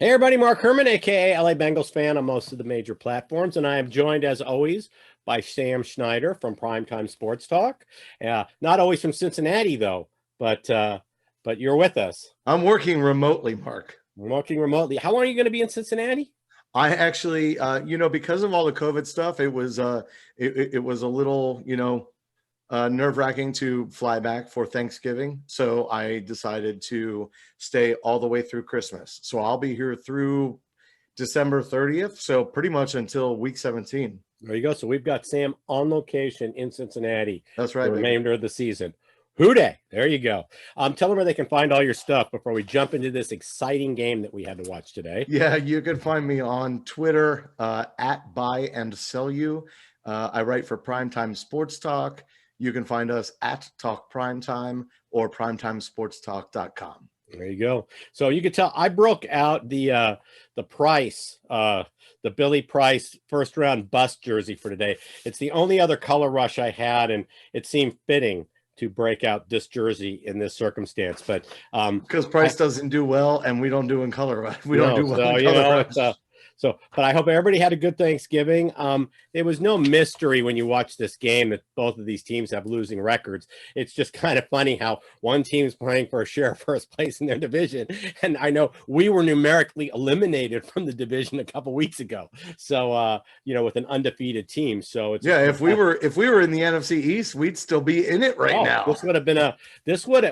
Hey everybody, Mark Herman, aka LA Bengals fan on most of the major platforms, and I am joined as always by Sam Schneider from Primetime Sports Talk. Not always from Cincinnati though, but you're with us. I'm working remotely, Mark. Working remotely. How long are you going to be in Cincinnati? I actually, because of all the COVID stuff, it was a little, nerve-wracking to fly back for Thanksgiving. So I decided to stay all the way through Christmas. So I'll be here through December 30th. So pretty much until week 17. There you go. So we've got Sam on location in Cincinnati. That's right, The baby. remainder of the season. Hooday. There you go. Tell them where they can find all your stuff before we jump into this exciting game that we had to watch today. Yeah, you can find me on Twitter at Buy and Sell You. I write for Primetime Sports Talk. You can find us at Talk Primetime or primetimesportstalk.com. There you go. So you can tell I broke out the Price, the Billy Price first round bust jersey for today. It's the only other color rush I had, and it seemed fitting to break out this jersey in this circumstance. But because Price doesn't do well, and we don't do in color rush. We don't do well in color rush. But I hope everybody had a good Thanksgiving. There was no mystery when you watch this game that both of these teams have losing records. It's just kind of funny how one team's playing for a share of first place in their division. And I know we were numerically eliminated from the division a couple weeks ago. So, with an undefeated team. So it's if we were in the NFC East, we'd still be in it now. This would have been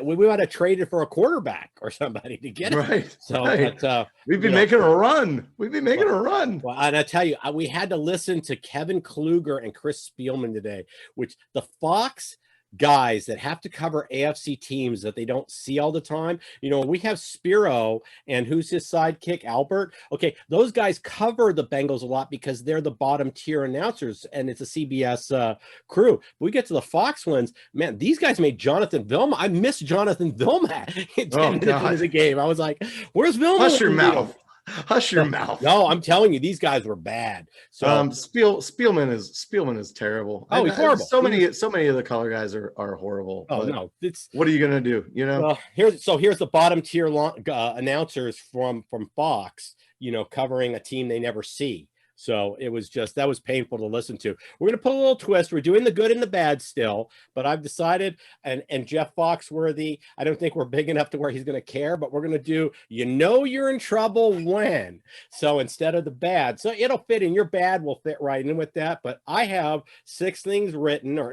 we would have traded for a quarterback or somebody to get it. Right. So, right. But, we've been making a run. We've been making a run. Well, and I tell you, we had to listen to Kevin Kluger and Chris Spielman today, which the Fox guys that have to cover AFC teams that they don't see all the time. We have Spiro and who's his sidekick, Albert. Okay, those guys cover the Bengals a lot because they're the bottom tier announcers and it's a CBS crew. But we get to the Fox ones, man, these guys made Jonathan Vilma. I miss Jonathan Vilma in 10 minutes into the game. I was like, where's Vilma? Hush your mouth. Hush your mouth. No, I'm telling you, these guys were bad. So Spielman is terrible. Oh, he's horrible. So many of the color guys are horrible. Oh no, what are you gonna do? Well, here's the bottom tier announcers from Fox. Covering a team they never see. So that was painful to listen to. We're going to put a little twist. We're doing the good and the bad still, but I've decided, and Jeff Foxworthy, I don't think we're big enough to where he's going to care, but we're going to do, you're in trouble when. So instead of the bad, so it'll fit in. Your bad will fit right in with that. But I have 5 things written, and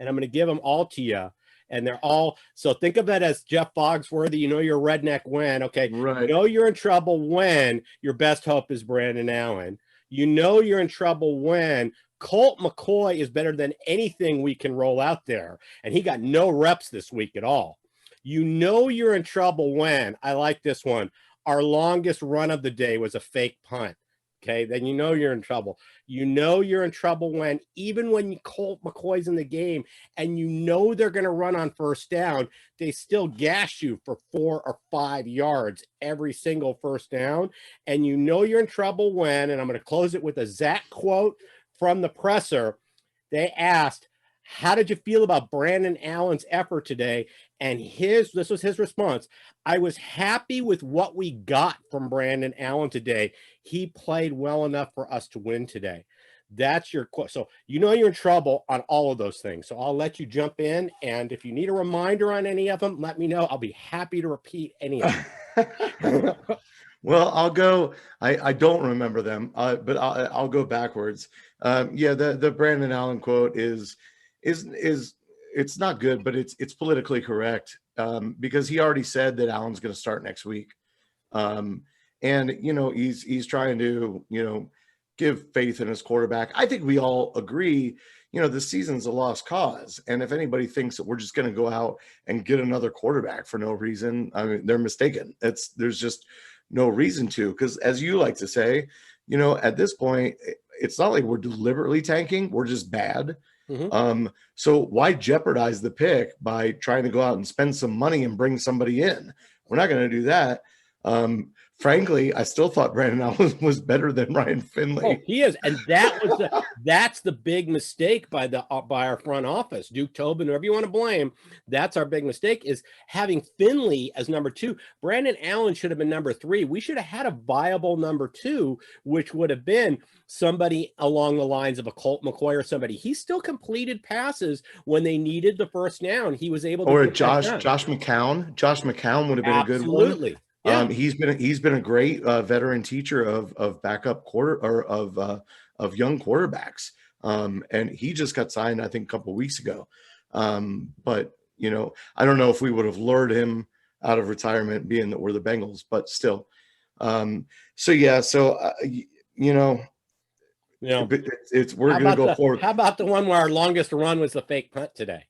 I'm going to give them all to you. And they're all, so think of it as Jeff Foxworthy, you're a redneck when, okay, right. You're in trouble when your best hope is Brandon Allen. You're in trouble when Colt McCoy is better than anything we can roll out there. And he got no reps this week at all. You're in trouble when, I like this one, our longest run of the day was a fake punt. Okay, then you're in trouble. You're in trouble when, even when Colt McCoy's in the game and they're going to run on first down, they still gash you for 4 or 5 yards every single first down. And you're in trouble when, and I'm going to close it with a Zach quote from the presser. They asked, how did you feel about Brandon Allen's effort today? And this was his response. I was happy with what we got from Brandon Allen today. He played well enough for us to win today. That's your quote. So you're in trouble on all of those things. So I'll let you jump in. And if you need a reminder on any of them, let me know. I'll be happy to repeat any of them. Well, I'll go. I don't remember them, but I'll go backwards. The Brandon Allen quote is it's not good, but it's politically correct because he already said that Allen's going to start next week, and he's trying to give faith in his quarterback. I think we all agree, the season's a lost cause, and if anybody thinks that we're just going to go out and get another quarterback for no reason, I mean, they're mistaken. There's just no reason to, because as you like to say, at this point, it's not like we're deliberately tanking; we're just bad. Mm-hmm. So why jeopardize the pick by trying to go out and spend some money and bring somebody in? We're not going to do that. Frankly, I still thought Brandon Allen was better than Ryan Finley. Oh, he is, and that's the big mistake by our front office, Duke Tobin, whoever you want to blame. That's our big mistake, is having Finley as number 2. Brandon Allen should have been number 3. We should have had a viable number 2, which would have been somebody along the lines of a Colt McCoy or somebody. He still completed passes when they needed the first down. He was able to or get Josh McCown. Josh McCown would have been a good one. Absolutely. Yeah. He's been a great veteran teacher of backup of young quarterbacks. And he just got signed, I think, a couple of weeks ago. But I don't know if we would have lured him out of retirement, being that we're the Bengals, but still. It's we're gonna go forward. How about the one where our longest run was the fake punt today?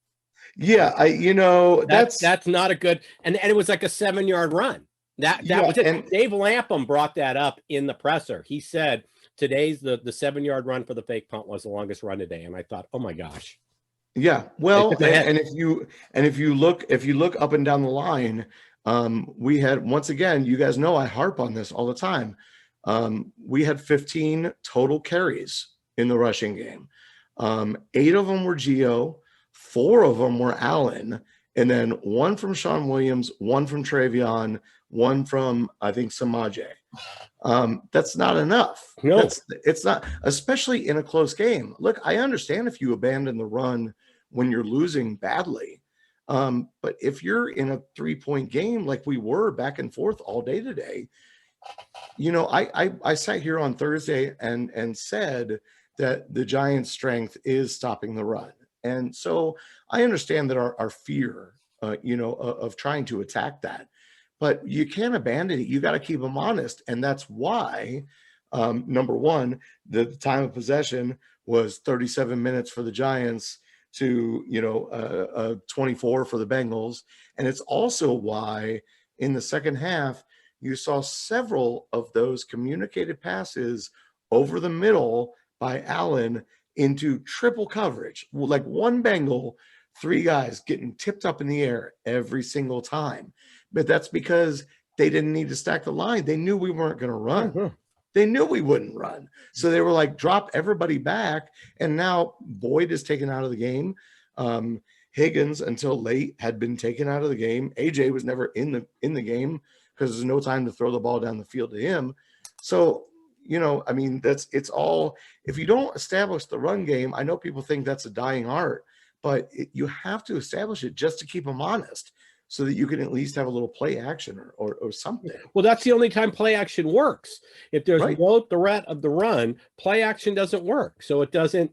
Yeah, that's not a good, and it was like a 7-yard run. That was it. And Dave Lapham brought that up in the presser. He said today's the 7-yard run for the fake punt was the longest run today. And I thought, oh my gosh. Yeah. Well, and if you look up and down the line, we had, once again, you guys know I harp on this all the time. We had 15 total carries in the rushing game. 8 of them were Gio, 4 of them were Allen, and then 1 from Sean Williams, 1 from Travion, 1 from, I think, Samaje. That's not enough. No. It's not, especially in a close game. Look, I understand if you abandon the run when you're losing badly. But if you're in a 3-point game like we were back and forth all day today, I sat here on Thursday and said that the Giants' strength is stopping the run. And so I understand that our fear, of trying to attack that, but you can't abandon it. You got to keep them honest. And that's why, number one, the time of possession was 37 minutes for the Giants to, 24 for the Bengals. And it's also why in the second half, you saw several of those communicated passes over the middle by Allen into triple coverage, like one Bengal, 3 guys getting tipped up in the air every single time. But that's because they didn't need to stack the line. They knew we weren't going to run. Mm-hmm. They knew we wouldn't run. So they were like, drop everybody back. And now Boyd is taken out of the game. Higgins, until late, had been taken out of the game. AJ was never in the game because there's no time to throw the ball down the field to him. So, it's all, if you don't establish the run game, I know people think that's a dying art, but you have to establish it just to keep them honest, so that you can at least have a little play action or something. Well, that's the only time play action works. If there's no threat of the run, play action doesn't work. So it doesn't.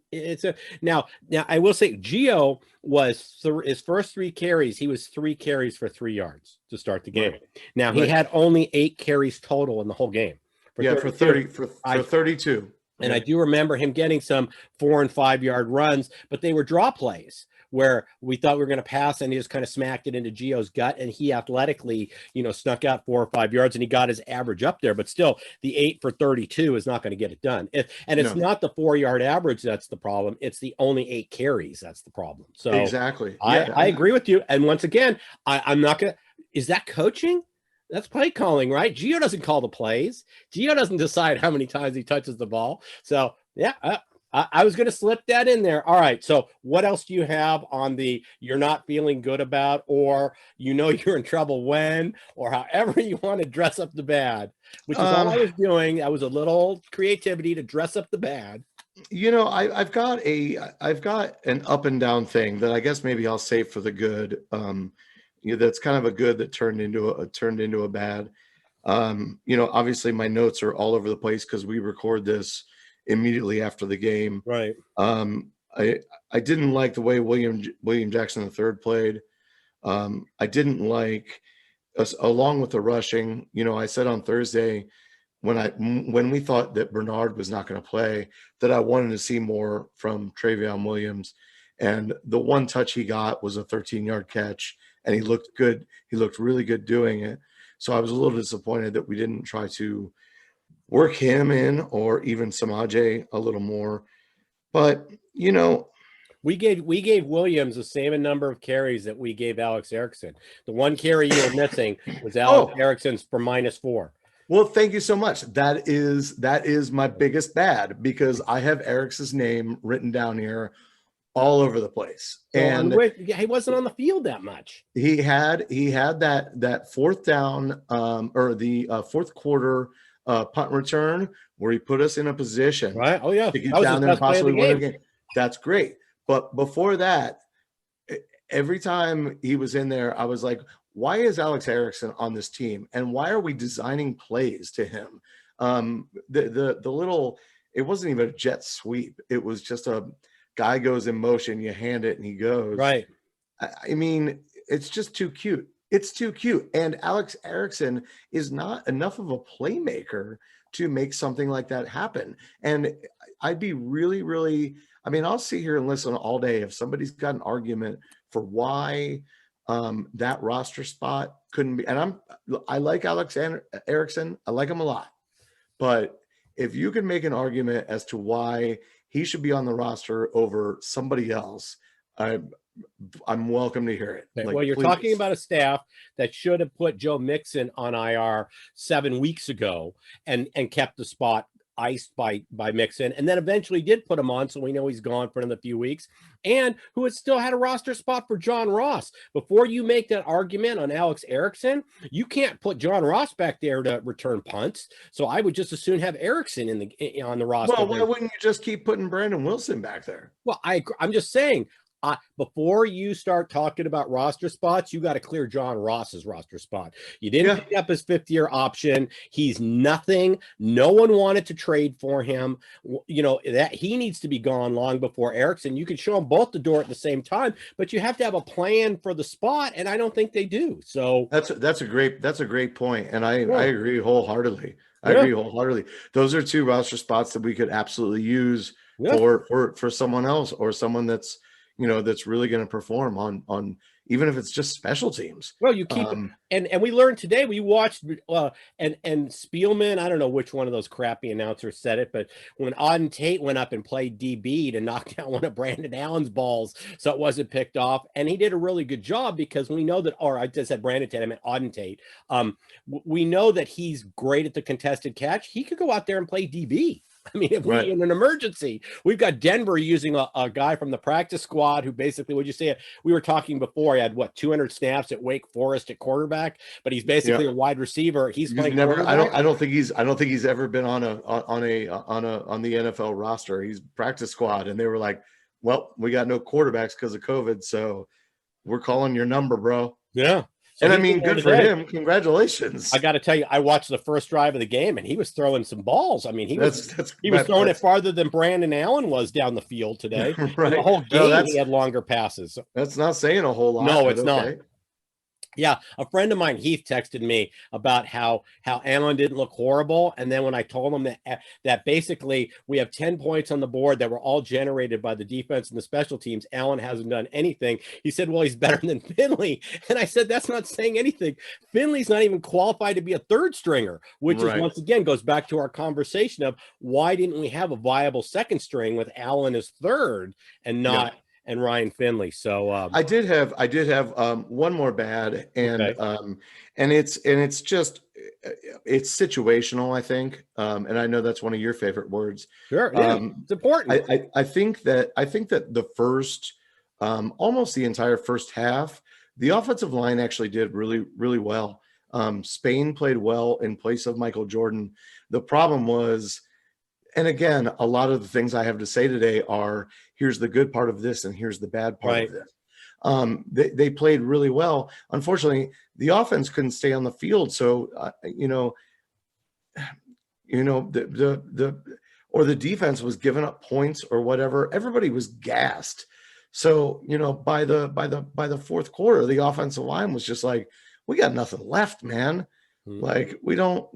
Now I will say Gio was his first 3 carries. He was 3 carries for 3 yards to start the game. Right. Now he had only 8 carries total in the whole game. For 32. And I do remember him getting some 4 and 5 yard runs, but they were draw plays where we thought we were going to pass, and he just kind of smacked it into Gio's gut, and he athletically, snuck out 4 or 5 yards, and he got his average up there. But still, the 8 for 32 is not going to get it done. It's not the 4-yard average that's the problem. It's the only 8 carries that's the problem. So exactly, I agree with you. And once again, I'm not going to. Is that coaching? That's play calling, right? Gio doesn't call the plays. Gio doesn't decide how many times he touches the ball. So, yeah, I was going to slip that in there. All right. So what else do you have on the you're not feeling good about, or you're in trouble when, or however you want to dress up the bad, which is all I was doing. I was a little creativity to dress up the bad. I've got an up and down thing that I guess maybe I'll save for the good. That's kind of a good that turned into a bad. Obviously my notes are all over the place because we record this immediately after the game. Right. I didn't like the way William Jackson III played. I didn't like us, along with the rushing. I said on Thursday when we thought that Bernard was not going to play, that I wanted to see more from Travion Williams. And the one touch he got was a 13-yard catch, and he looked good. He looked really good doing it. So I was a little disappointed that we didn't try to work him in, or even Samaje a little more. But, We gave Williams the same number of carries that we gave Alex Erickson. The one carry you were missing was Alex Erickson's for -4. Well, thank you so much. That is my biggest bad, because I have Eric's name written down here all over the place. So and he wasn't on the field that much. He had that fourth down or the fourth quarter punt return where he put us in a position, right? Oh yeah, to get down there and possibly win the game. That's great. But before that, every time he was in there, I was like, why is Erickson on this team, and why are we designing plays to him? The little, it wasn't even a jet sweep. It was just a guy goes in motion, you hand it and he goes. Right. I mean, it's just too cute. It's too cute. And Alex Erickson is not enough of a playmaker to make something like that happen. And I'd be really, really, I mean, I'll sit here and listen all day if somebody's got an argument for why that roster spot couldn't be. And I like Alex Erickson. I like him a lot. But if you can make an argument as to why he should be on the roster over somebody else, I'm welcome to hear it. Okay. Like, well, you're talking about a staff that should have put Joe Mixon on IR 7 weeks ago and kept the spot iced by Mixon, and then eventually did put him on, so we know he's gone for another few weeks, and who has still had a roster spot for John Ross. Before you make that argument on Alex Erickson, you can't put John Ross back there to return punts. So I would just as soon have Erickson on the roster. Well, why wouldn't you just keep putting Brandon Wilson back there? Well, I'm just saying, before you start talking about roster spots, you got to clear John Ross's roster spot. You didn't pick up his 5th-year option. He's nothing. No one wanted to trade for him. You know, that he needs to be gone long before Erickson. You can show them both the door at the same time, but you have to have a plan for the spot, and I don't think they do. So that's a great point, and I agree wholeheartedly. I agree wholeheartedly. Those are 2 roster spots that we could absolutely use for someone else, or someone that's, you know, that's really going to perform on even if it's just special teams. Well, you keep and we learned today, we watched and Spielman, I don't know which one of those crappy announcers said it, but when Auden Tate went up and played DB to knock down one of Brandon Allen's balls so it wasn't picked off, and he did a really good job, because we know that, or I just said Brandon Tate, I meant Auden Tate. We know that he's great at the contested catch. He could go out there and play DB. I mean, if we in an emergency, we've got Denver using a guy from the practice squad who basically, would you say, we were talking before, he had 200 snaps at Wake Forest at quarterback, but he's basically a wide receiver. He's playing quarterback. I don't think he's ever been on the NFL roster. He's practice squad, and they were like, well, we got no quarterbacks because of COVID, so we're calling your number, bro. Yeah. So and I mean, good for him. Congratulations. I got to tell you, I watched the first drive of the game, and he was throwing some balls. I mean, he was throwing it farther than Brandon Allen was down the field today. Right. The whole game, he had longer passes. That's not saying a whole lot. No, it's not. Yeah, a friend of mine, Heath, texted me about how Allen didn't look horrible, and then when I told him that basically we have 10 points on the board that were all generated by the defense and the special teams, Allen hasn't done anything. He said, well, he's better than Finley, and I said, that's not saying anything. Finley's not even qualified to be a 3rd stringer, which is, once again, goes back to our conversation of why didn't we have a viable 2nd string with Allen as 3rd and not and Ryan Finley. So I did have one more bad, and it's just it's situational, I think, and I know that's one of your favorite words. Sure, it's important. I think that the first almost the entire first half, the offensive line actually did really, really well. Spain played well in place of Michael Jordan. The problem was, and again, a lot of the things I have to say today are, here's the good part of this and here's the bad part of this. They played really well. Unfortunately, the offense couldn't stay on the field. So, the defense was giving up points or whatever. Everybody was gassed. So, by the fourth quarter, the offensive line was just like, we got nothing left, man. Like we don't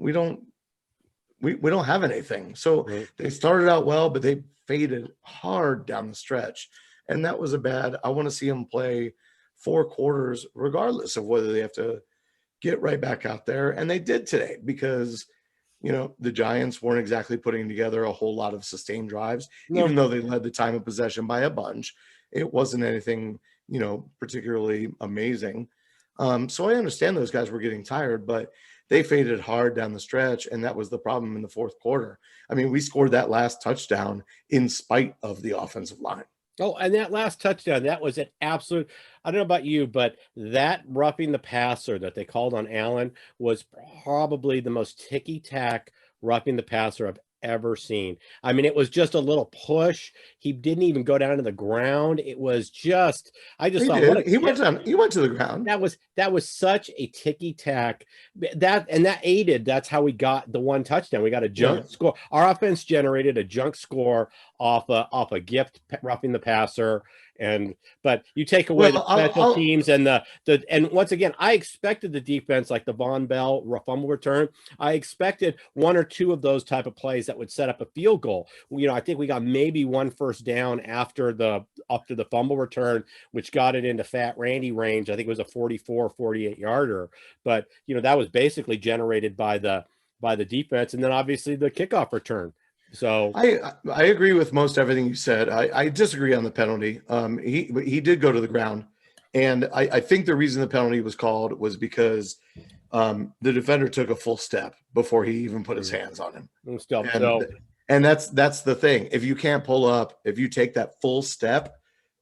have anything. So they started out well, but they faded hard down the stretch. And that was a bad. I want to see them play 4 quarters, regardless of whether they have to get right back out there. And they did today, because, the Giants weren't exactly putting together a whole lot of sustained drives, even though they led the time of possession by a bunch. it wasn't anything, particularly amazing. So I understand those guys were getting tired, but they faded hard down the stretch, and that was the problem in the fourth quarter. I mean, we scored that last touchdown in spite of the offensive line. Oh, and that last touchdown, that was an absolute, I don't know about you, but that roughing the passer that they called on Allen was probably the most ticky-tack roughing the passer I've ever seen. I mean, it was just a little push. He didn't even go down to the ground. It was just, I just He thought, did. He went down. He went to the ground. that was such a ticky tack that aided. That's how we got the one touchdown. We got a junk score. Our offense generated a junk score off a gift roughing the passer. But you take away the special teams and and once again, I expected the defense, like the Von Bell fumble return. I expected one or two of those type of plays that would set up a field goal. I think we got maybe one first down after the fumble return, which got it into Fat Randy range. I think it was a 44, 48 yarder. But that was basically generated by the defense, and then obviously the kickoff return. So I agree with most everything you said. I disagree on the penalty. He did go to the ground, and I think the reason the penalty was called was because the defender took a full step before he even put his hands on him. And that's the thing. If you can't pull up, if you take that full step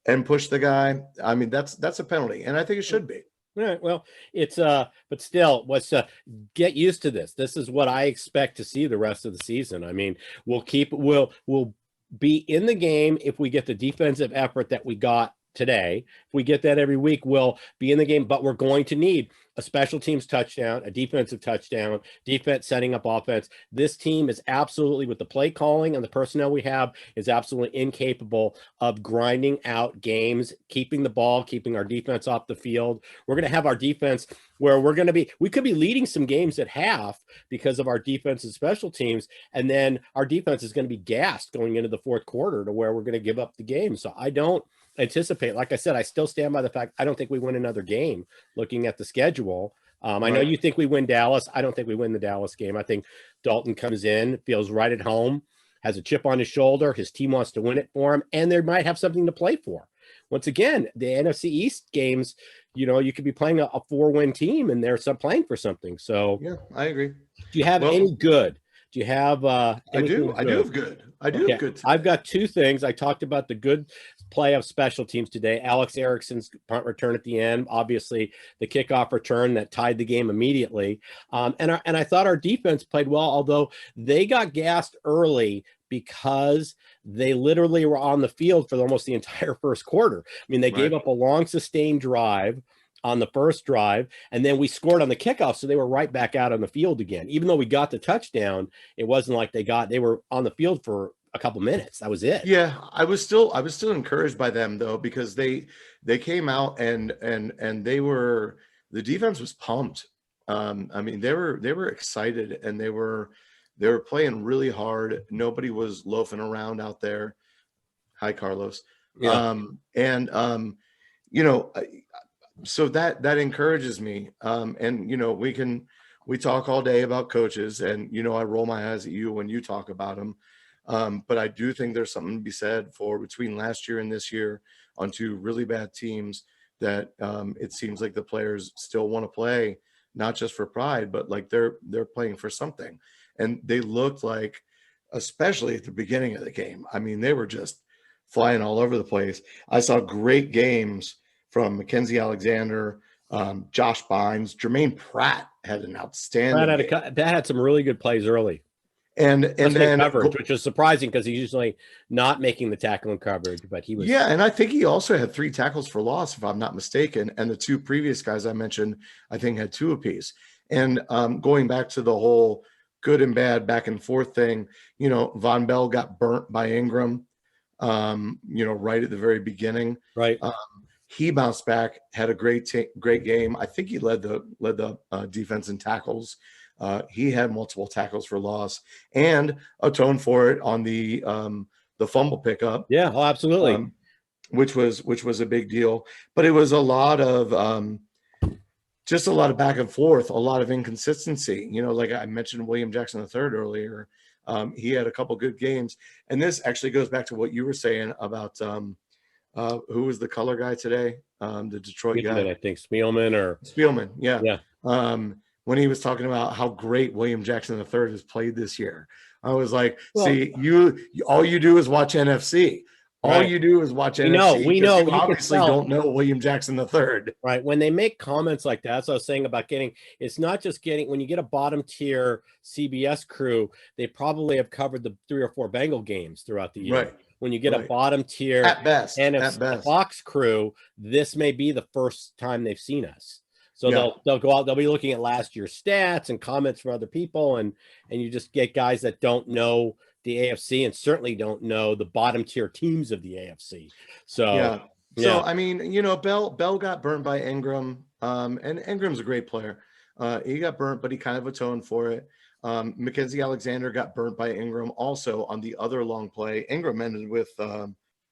and push the guy, I mean that's a penalty, and I think it should be. All right. Well, it's but still, get used to this. This is what I expect to see the rest of the season. I mean, we'll be in the game if we get the defensive effort that we got today. If we get that every week, we'll be in the game, but we're going to need a special teams touchdown, a defensive touchdown, defense setting up offense. This team is absolutely, with the play calling and the personnel we have, is absolutely incapable of grinding out games, keeping the ball, keeping our defense off the field. We're going to have our defense where we could be leading some games at half because of our defense and special teams. And then our defense is going to be gassed going into the fourth quarter to where we're going to give up the game. So I don't anticipate, like I said, I still stand by the fact I don't think we win another game looking at the schedule. I know you think we win Dallas. I don't think we win the Dallas game. I think Dalton comes in, feels right at home, has a chip on his shoulder. His team wants to win it for him, and they might have something to play for. Once again, the NFC East games, you could be playing a 4-win team, and they're playing for something. So yeah, I agree. Do you have any good? Do you have? I do have good. Have good. I've got two things. I talked about the good play of special teams today. Alex Erickson's punt return at the end, obviously the kickoff return that tied the game immediately. And I thought our defense played well, although they got gassed early because they literally were on the field for almost the entire first quarter. I mean, they gave up a long sustained drive on the first drive, and then we scored on the kickoff, so they were right back out on the field again. Even though we got the touchdown, it wasn't like they were on the field for a couple minutes. That was it. Yeah, I was still encouraged by them though, because they came out and the defense was pumped. I mean, they were excited, and they were playing really hard. Nobody was loafing around out there. Hi, Carlos. Yeah. So that encourages me. And we talk all day about coaches, and I roll my eyes at you when you talk about them. But I do think there's something to be said for between last year and this year on two really bad teams that it seems like the players still want to play, not just for pride, but like they're playing for something. And they looked like, especially at the beginning of the game, I mean, they were just flying all over the place. I saw great games from Mackenzie Alexander, Josh Bynes, Jermaine Pratt had an outstanding Pratt had some really good plays early. And then coverage, which is surprising because he's usually not making the tackle and coverage, but he was. Yeah, and I think he also had 3 tackles for loss, if I'm not mistaken. And the 2 previous guys I mentioned, I think, had 2 apiece. And going back to the whole good and bad back and forth thing, Von Bell got burnt by Ingram, right at the very beginning. Right. He bounced back, had a great game. I think he led the defense in tackles. He had multiple tackles for loss and atoned for it on the fumble pickup. Yeah, oh, absolutely. Which was a big deal. But it was a lot of just a lot of back and forth, a lot of inconsistency. Like I mentioned William Jackson III earlier. He had a couple good games. And this actually goes back to what you were saying about who was the color guy today? The Detroit Spielman, guy. I think Spielman, yeah. yeah. When he was talking about how great William Jackson III has played this year, I was like, Well, see, you all you do is watch NFC. All right. you do is watch We NFC. know. You You can obviously tell. don't know William Jackson III. Right. When they make comments like that, as I was saying about getting, it's not just getting, when you get a bottom tier CBS crew, they probably have covered the 3 or 4 Bengal games throughout the year. Right. When you get a Right. bottom tier At best, and at if best. Fox crew, this may be the first time they've seen us. So Yeah. they'll go out, they'll be looking at last year's stats and comments from other people, and you just get guys that don't know the AFC and certainly don't know the bottom tier teams of the AFC. So yeah. yeah. So I mean, you know, Bell got burnt by Ingram, and Ingram's a great player. He got burnt, but he kind of atoned for it. Mackenzie Alexander got burnt by Ingram also on the other long play. Ingram ended with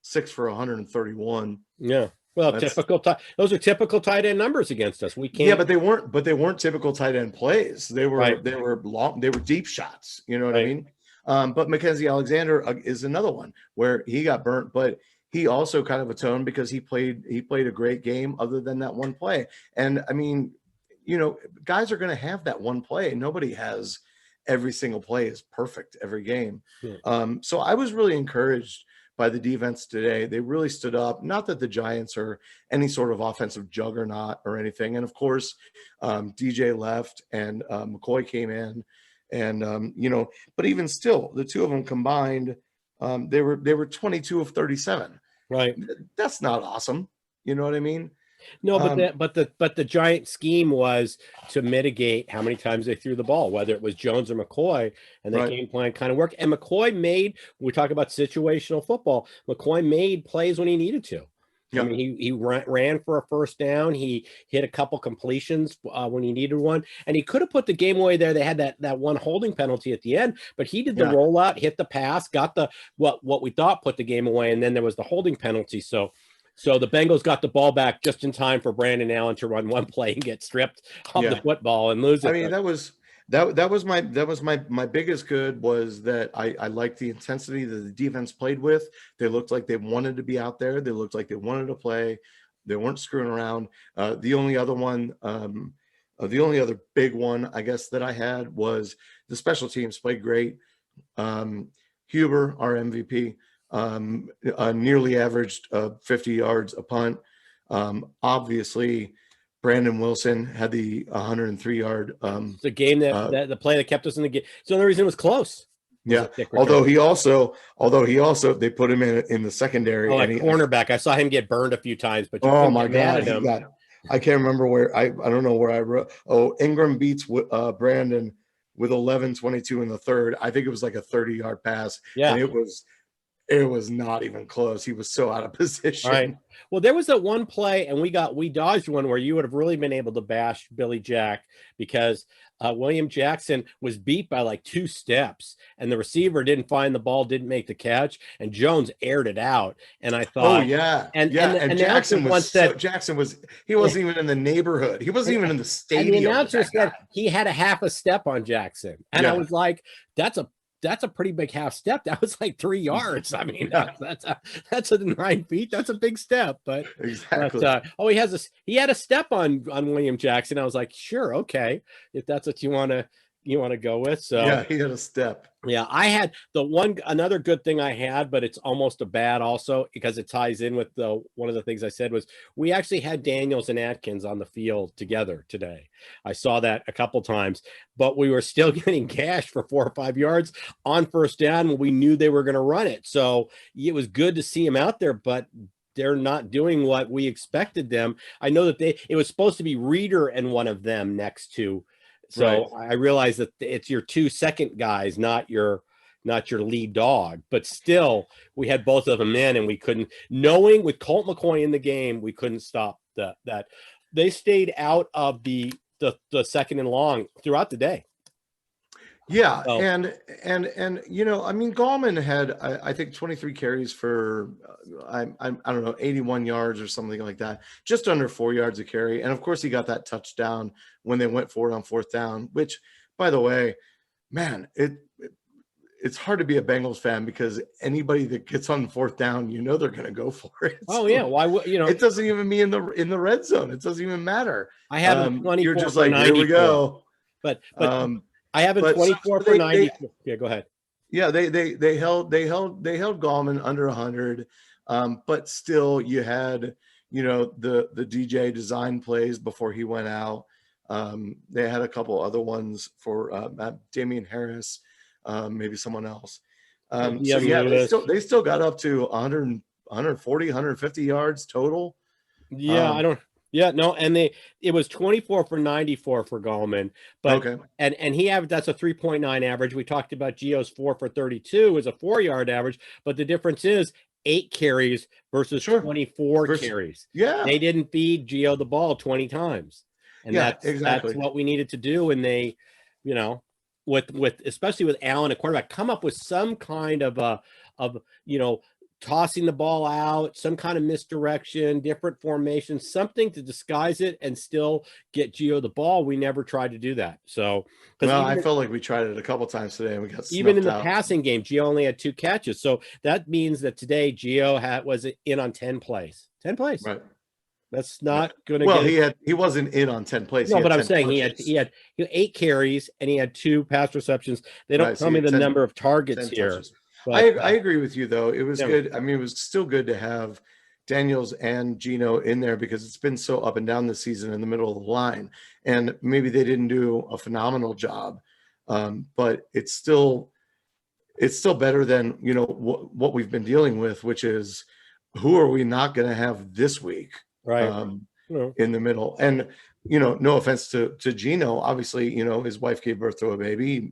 6 for 131. Yeah. Well, those are typical tight end numbers against us. We can't. Yeah, but they weren't typical tight end plays. They were Right. they were long. They were deep shots. You know what I Right. mean? But Mackenzie Alexander is another one where he got burnt, but he also kind of atoned because he played a great game other than that one play. And I mean, you know, guys are going to have that one play. Nobody has every single play is perfect every game. Yeah. So I was really encouraged by the defense today. They really stood up. Not that the Giants are any sort of offensive juggernaut or anything. And of course, DJ left and McCoy came in, and you know, but even still, the two of them combined, they were 22 of 37. Right. That's not awesome. You know what I mean? No, but the giant scheme was to mitigate how many times they threw the ball, whether it was Jones or McCoy, and that game plan kind of worked. And McCoy we talk about situational football. McCoy made plays when he needed to. Yep. I mean, he ran for a first down. He hit a couple completions when he needed one, and he could have put the game away there. They had that one holding penalty at the end, but he did the rollout, hit the pass, got the what we thought put the game away, and then there was the holding penalty. So the Bengals got the ball back just in time for Brandon Allen to run one play and get stripped of the football and lose it. I mean, that was my biggest good was that I liked the intensity that the defense played with. They looked like they wanted to be out there. They looked like they wanted to play. They weren't screwing around. The only other big one, I guess, that I had was the special teams played great. Huber, our MVP, nearly averaged 50 yards a punt. Obviously, Brandon Wilson had the 103-yard. The game that the play that kept us in the game. It's the only reason it was close. Yeah. Although he also they put him in the secondary. Oh, and cornerback. I saw him get burned a few times, but oh my God, I can't remember where I don't know where I wrote. Oh, Ingram beats Brandon with 11:22 in the third. I think it was like a 30-yard pass. Yeah. And it was not even close. He was so out of position. All right. Well, there was that one play, and we dodged one where you would have really been able to bash Billy Jack because William Jackson was beat by like 2 steps, and the receiver didn't find the ball, didn't make the catch, and Jones aired it out. And I thought, oh yeah, and Jackson he wasn't even in the neighborhood. He wasn't even in the stadium. And the announcer said he had a half a step on Jackson, and I was like, that's a pretty big half step. That was like 3 yards. I mean, that's a 9 feet. That's a big step. But exactly. He had a step on William Jackson. I was like, sure, okay, if that's what you want to go with. So yeah, he had a step. Yeah, I had another good thing I had, but it's almost a bad also because it ties in with one of the things I said was we actually had Daniels and Atkins on the field together today. I saw that a couple times, but we were still getting gashed for 4 or 5 yards on first down when we knew they were going to run it. So it was good to see them out there, but they're not doing what we expected them. I know that it was supposed to be Reeder and one of them next to. So I realize that it's your 2 second guys, not your lead dog, but still we had both of them in, and we couldn't, knowing with Colt McCoy in the game, we couldn't stop that. They stayed out of the second and long throughout the day. Yeah. So, and you know, I mean, Gallman had, I think 23 carries for, I don't know, 81 yards or something like that, just under 4 yards a carry. And of course he got that touchdown when they went for it on fourth down, which, by the way, man, it's hard to be a Bengals fan because anybody that gets on 4th down, they're going to go for it. Oh yeah, why would It doesn't even mean in the red zone. It doesn't even matter. I have him 24 You're just for like, 94. here we go. But I have him 24 for 94. Yeah, go ahead. Yeah, they held Gallman under 100, but still you had the DJ design plays before he went out. They had a couple other ones for Damian Harris, maybe someone else. So yeah, they still got up to 100, 140, 150 yards total. Yeah, and it was 24 for 94 for Gallman, but okay. and that's a 3.9 average. We talked about Gio's 4 for 32 is a 4-yard average, but the difference is 8 carries versus 24 carries. Yeah, they didn't feed Gio the ball 20 times, and exactly. that's what we needed to do. And they, with especially with Allen, a quarterback, come up with some kind of tossing the ball out, some kind of misdirection, different formation, something to disguise it and still get Gio the ball. We never tried to do that. So, I felt like we tried it a couple times today and we got even in the out. passing game, Gio only had 2 catches. So that means that today Gio was in on 10 plays. 10 plays. Right. That's not going to he wasn't in on 10 plays. No, but I'm saying he had 8 carries and he had 2 pass receptions. They don't tell me the number of targets here. But, I agree with you, though. It was good. I mean, it was still good to have Daniels and Gino in there because it's been so up and down this season in the middle of the line. And maybe they didn't do a phenomenal job, but it's still better than, what we've been dealing with, which is who are we not going to have this week? Right. In the middle. And, no offense to Gino, obviously, his wife gave birth to a baby, he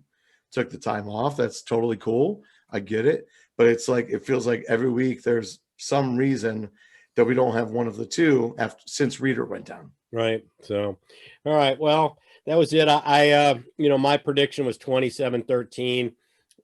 took the time off. That's totally cool. I get it. But it's like, it feels like every week there's some reason that we don't have one of the two since Reader went down. Right. So, all right. Well, that was it. My prediction was 27-13.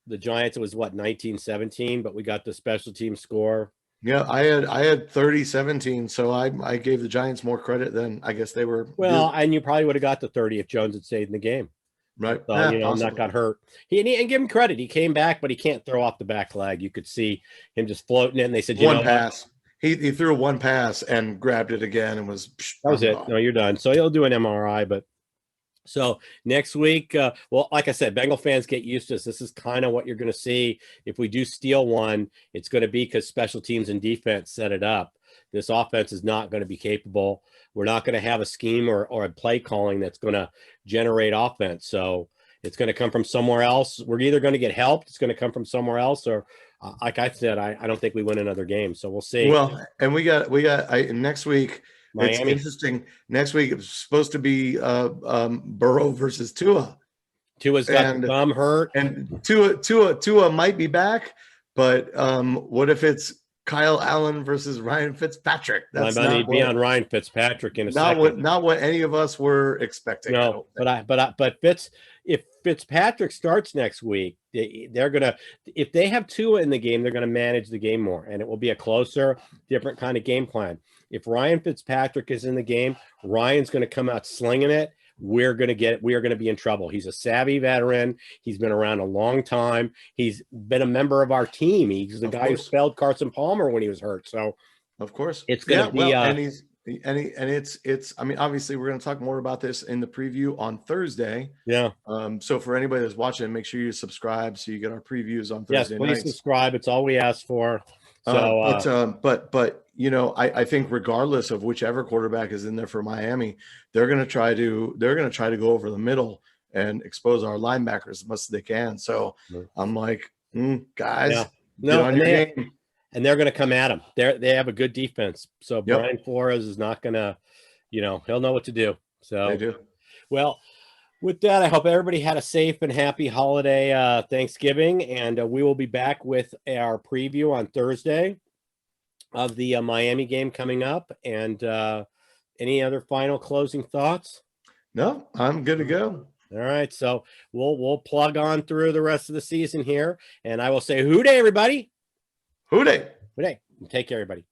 The Giants, it was 19-17, but we got the special team score. Yeah, I had 30-17, so I gave the Giants more credit than I guess they were. Well, and you probably would have got the 30 if Jones had stayed in the game. Right. So, not got hurt. And give him credit. He came back, but he can't throw off the back leg. You could see him just floating it, and they said, one pass. He threw one pass and grabbed it again and was. That was it. No, you're done. So he'll do an MRI, but. So next week, like I said, Bengal fans get used to this. This is kind of what you're going to see. If we do steal one, it's going to be because special teams and defense set it up. This offense is not going to be capable. We're not going to have a scheme or a play calling that's going to generate offense. So it's going to come from somewhere else. We're either going to get helped. It's going to come from somewhere else, or like I said, I don't think we win another game. So we'll see. Well, and we got next week. Miami. It's interesting. Next week it's supposed to be Burrow versus Tua. Tua's got the thumb hurt, and Tua might be back, but what if it's Kyle Allen versus Ryan Fitzpatrick? That's not be on Ryan Fitzpatrick in a second. Not what any of us were expecting. No, but if Fitzpatrick starts next week, they're gonna, if they have Tua in the game, they're gonna manage the game more, and it will be a closer, different kind of game plan. If Ryan Fitzpatrick is in the game, Ryan's going to come out slinging it. We are going to be in trouble. He's a savvy veteran. He's been around a long time. He's been a member of our team. He's the guy who spelled Carson Palmer when he was hurt. So, of course, it's going to be. It's. I mean, obviously, we're going to talk more about this in the preview on Thursday. Yeah. So for anybody that's watching, make sure you subscribe so you get our previews on Thursday. Yes, please subscribe. It's all we ask for. So, but I think regardless of whichever quarterback is in there for Miami, they're going to try to go over the middle and expose our linebackers as much as they can. So I'm like, guys, get on your game. And they're going to come at them. They have a good defense. So Brian Flores is not going to, he'll know what to do. So they do. Well, with that, I hope everybody had a safe and happy holiday Thanksgiving, and we will be back with our preview on Thursday of the Miami game coming up. And any other final closing thoughts? No, I'm good to go. All right, so we'll plug on through the rest of the season here, and I will say, hoo day, everybody. Hoo day. Hoo day. Take care, everybody.